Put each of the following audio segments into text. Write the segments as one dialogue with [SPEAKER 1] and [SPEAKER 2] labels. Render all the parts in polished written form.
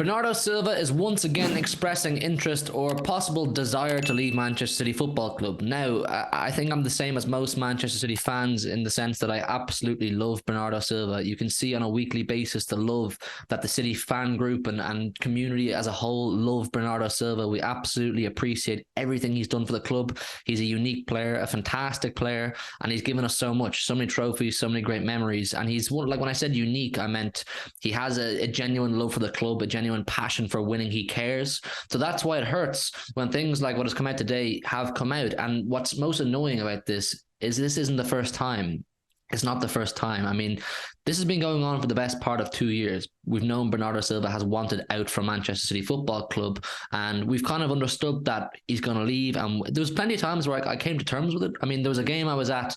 [SPEAKER 1] Bernardo Silva is once again expressing interest or possible desire to leave Manchester City Football Club. Now, I think I'm the same as most Manchester City fans in the sense that I absolutely love Bernardo Silva. You can see on a weekly basis the love that the City fan group and community as a whole love Bernardo Silva. We absolutely appreciate everything he's done for the club. He's a unique player, a fantastic player, and he's given us so much, so many trophies, so many great memories. And he's one, like when I said unique, I meant he has a genuine love for the club, a genuine passion for winning. He cares. So that's why it hurts when things like what has come out today have come out. And what's most annoying about this isn't the first time. It's not the first time. I mean, this has been going on for the best part of 2 years. We've known Bernardo Silva has wanted out from Manchester City Football Club, and we've kind of understood that he's going to leave. And there was plenty of times where I came to terms with it. I mean, there was a game I was at.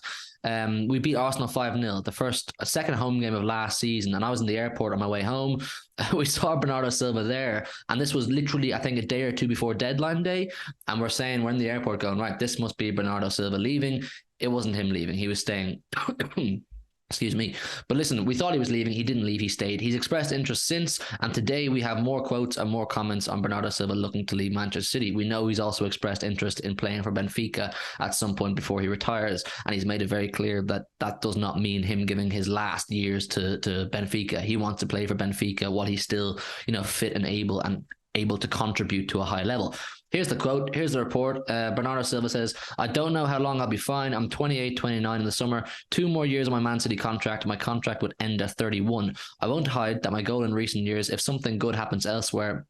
[SPEAKER 1] We beat Arsenal 5-0, a second home game of last season, and I was in the airport on my way home. We saw Bernardo Silva there, and this was literally, I think, a day or two before deadline day, and we're in the airport going, right, this must be Bernardo Silva leaving. It wasn't him leaving. He was staying. Excuse me. But listen, we thought he was leaving. He didn't leave. He stayed. He's expressed interest since. And today we have more quotes and more comments on Bernardo Silva looking to leave Manchester City. We know he's also expressed interest in playing for Benfica at some point before he retires. And he's made it very clear that that does not mean him giving his last years to Benfica. He wants to play for Benfica while he's still, fit and able to contribute to a high level. Here's the quote. Here's the report. Bernardo Silva says, I don't know how long I'll be fine. I'm 28, 29 in the summer. 2 more years on my Man City contract. My contract would end at 31. I won't hide that my goal in recent years, if something good happens elsewhere,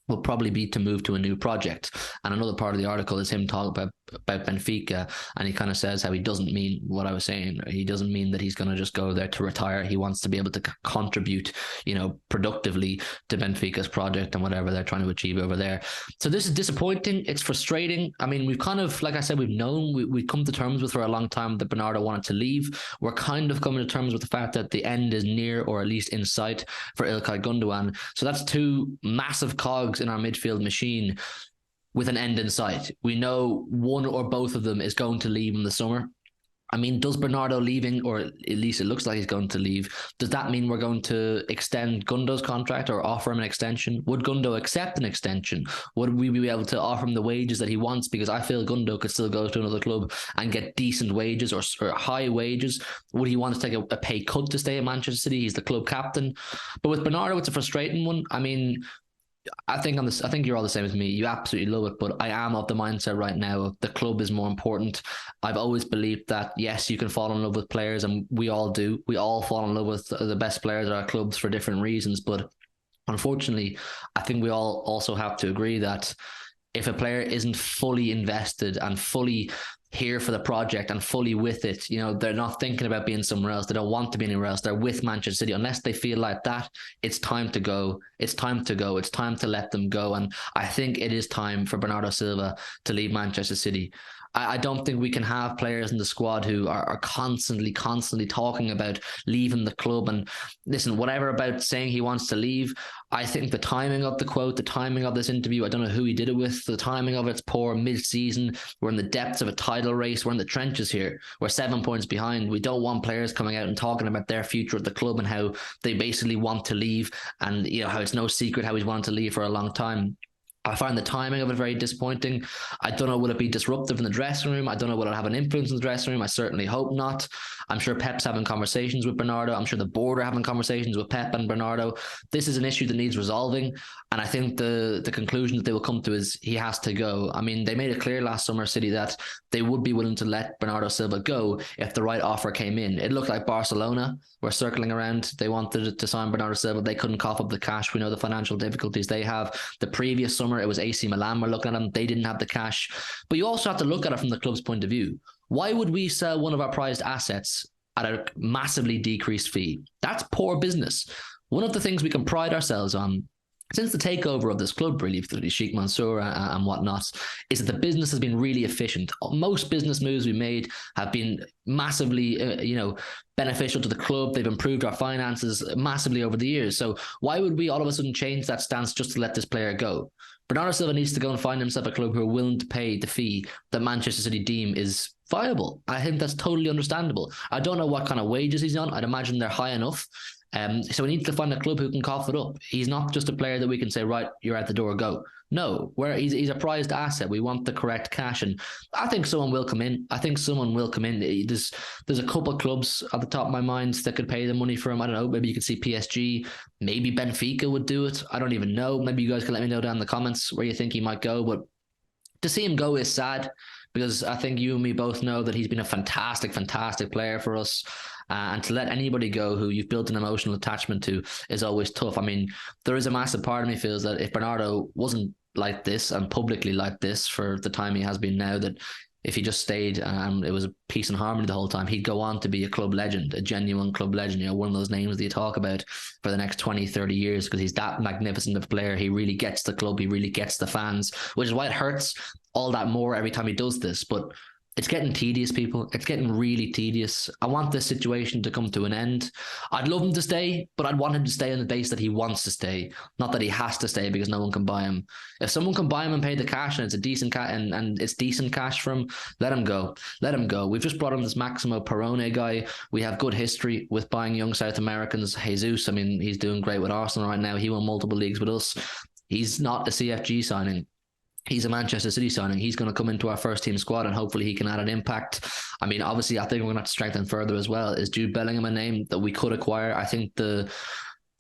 [SPEAKER 1] will probably be to move to a new project. And another part of the article is him talking about Benfica, and he kind of says how he doesn't mean what I was saying. He doesn't mean that he's going to just go there to retire. He wants to be able to contribute, productively to Benfica's project and whatever they're trying to achieve over there. So this is disappointing. It's frustrating. I mean, we've kind of, like I said, we've come to terms with for a long time that Bernardo wanted to leave. We're kind of coming to terms with the fact that the end is near, or at least in sight, for Ilkay Gundogan. So that's 2 massive cogs in our midfield machine with an end in sight. We know one or both of them is going to leave in the summer. I mean, does Bernardo leaving, or at least it looks like he's going to leave, does that mean we're going to extend Gundo's contract or offer him an extension? Would Gundo accept an extension? Would we be able to offer him the wages that he wants? Because I feel Gundo could still go to another club and get decent wages or high wages. Would he want to take a pay cut to stay at Manchester City? He's the club captain. But with Bernardo, it's a frustrating one. I mean, I think you're all the same as me. You absolutely love it, but I am of the mindset right now of the club is more important. I've always believed that, yes, you can fall in love with players, and we all do. We all fall in love with the best players at our clubs for different reasons. But unfortunately, I think we all also have to agree that if a player isn't fully invested and fully here for the project and fully with it, they're not thinking about being somewhere else. They don't want to be anywhere else. They're with Manchester City. Unless they feel like that, it's time to go. It's time to go. It's time to let them go. And I think it is time for Bernardo Silva to leave Manchester City. I don't think we can have players in the squad who are constantly talking about leaving the club. And listen, whatever about saying he wants to leave, I think the timing of the quote, the timing of this interview, I don't know who he did it with, the timing of it's poor mid-season. We're in the depths of a title race. We're in the trenches here. We're 7 points behind. We don't want players coming out and talking about their future at the club and how they basically want to leave, and how it's no secret how he's wanted to leave for a long time. I find the timing of it very disappointing. I don't know, will it be disruptive in the dressing room? I don't know, will it have an influence in the dressing room? I certainly hope not. I'm sure Pep's having conversations with Bernardo. I'm sure the board are having conversations with Pep and Bernardo. This is an issue that needs resolving. And I think the conclusion that they will come to is he has to go. I mean, they made it clear last summer, City, that they would be willing to let Bernardo Silva go if the right offer came in. It looked like Barcelona were circling around. They wanted to sign Bernardo Silva. They couldn't cough up the cash. We know the financial difficulties they have. The previous summer, it was AC Milan were looking at them. They didn't have the cash. But you also have to look at it from the club's point of view. Why would we sell one of our prized assets at a massively decreased fee? That's poor business. One of the things we can pride ourselves on since the takeover of this club, really, through Sheikh Mansour and whatnot, is that the business has been really efficient. Most business moves we made have been massively, beneficial to the club. They've improved our finances massively over the years. So why would we all of a sudden change that stance just to let this player go? Bernardo Silva needs to go and find himself a club who are willing to pay the fee that Manchester City deem is viable. I think that's totally understandable. I don't know what kind of wages he's on. I'd imagine they're high enough. So we need to find a club who can cough it up. He's not just a player that we can say, right, you're at the door, go. No, he's a prized asset. We want the correct cash, and I think someone will come in. There's a couple of clubs at the top of my mind that could pay the money for him. I don't know. Maybe you could see PSG. Maybe Benfica would do it. I don't even know. Maybe you guys can let me know down in the comments where you think he might go. But to see him go is sad, because I think you and me both know that he's been a fantastic, fantastic player for us. And to let anybody go who you've built an emotional attachment to is always tough. I mean, there is a massive part of me feels that if Bernardo wasn't like this and publicly like this for the time he has been now, that if he just stayed and it was a peace and harmony the whole time, he'd go on to be a club legend, a genuine club legend, one of those names that you talk about for the next 20, 30 years, because he's that magnificent of a player. He really gets the club, he really gets the fans, which is why it hurts all that more every time he does this. But it's getting tedious, people. It's getting really tedious. I want this situation to come to an end. I'd love him to stay, but I'd want him to stay on the base that he wants to stay, not that he has to stay because no one can buy him. If someone can buy him and pay the cash, and it's a decent and it's decent cash for him, let him go. Let him go. We've just brought him this Maximo Perrone guy. We have good history with buying young South Americans. Jesus, I mean, he's doing great with Arsenal right now. He won multiple leagues with us. He's not a CFG signing. He's a Manchester City signing. He's going to come into our first team squad, and hopefully he can add an impact. I mean, obviously, I think we're going to have to strengthen further as well. Is Jude Bellingham a name that we could acquire? I think the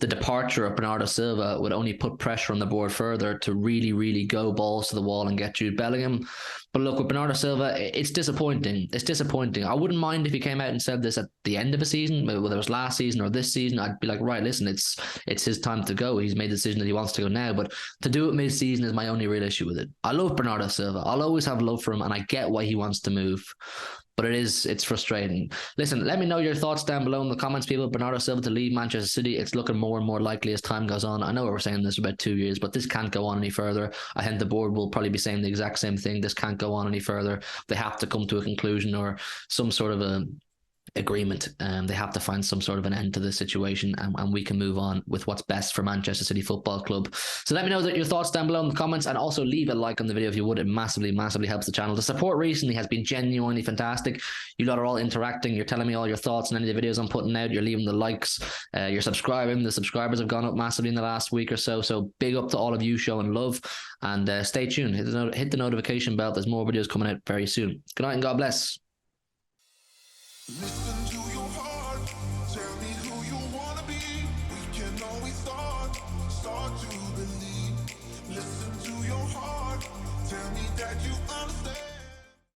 [SPEAKER 1] departure of Bernardo Silva would only put pressure on the board further to really, really go balls to the wall and get Jude Bellingham. But look, with Bernardo Silva, it's disappointing. It's disappointing. I wouldn't mind if he came out and said this at the end of a season, whether it was last season or this season. I'd be like, right, listen, it's his time to go. He's made the decision that he wants to go now. But to do it mid-season is my only real issue with it. I love Bernardo Silva. I'll always have love for him, and I get why he wants to move. But it's frustrating. Listen, let me know your thoughts down below in the comments, people. Bernardo Silva to leave Manchester City. It's looking more and more likely as time goes on. I know we're saying this for about 2 years, but this can't go on any further. I think the board will probably be saying the exact same thing. This can't go on any further. They have to come to a conclusion or some sort of a agreement. They have to find some sort of an end to this situation, and we can move on with what's best for Manchester City Football Club. So let me know your thoughts down below in the comments, and also leave a like on the video if you would. It massively helps the channel. The support recently has been genuinely fantastic. You lot are all interacting. You're telling me all your thoughts on any of the videos I'm putting out. You're leaving the likes. You're subscribing. The subscribers have gone up massively in the last week or so. So big up to all of you showing love, and stay tuned. Hit the notification bell. There's more videos coming out very soon. Good night and God bless.
[SPEAKER 2] Listen to your heart, tell me who you wanna be. We can always start to believe. Listen to your heart, tell me that you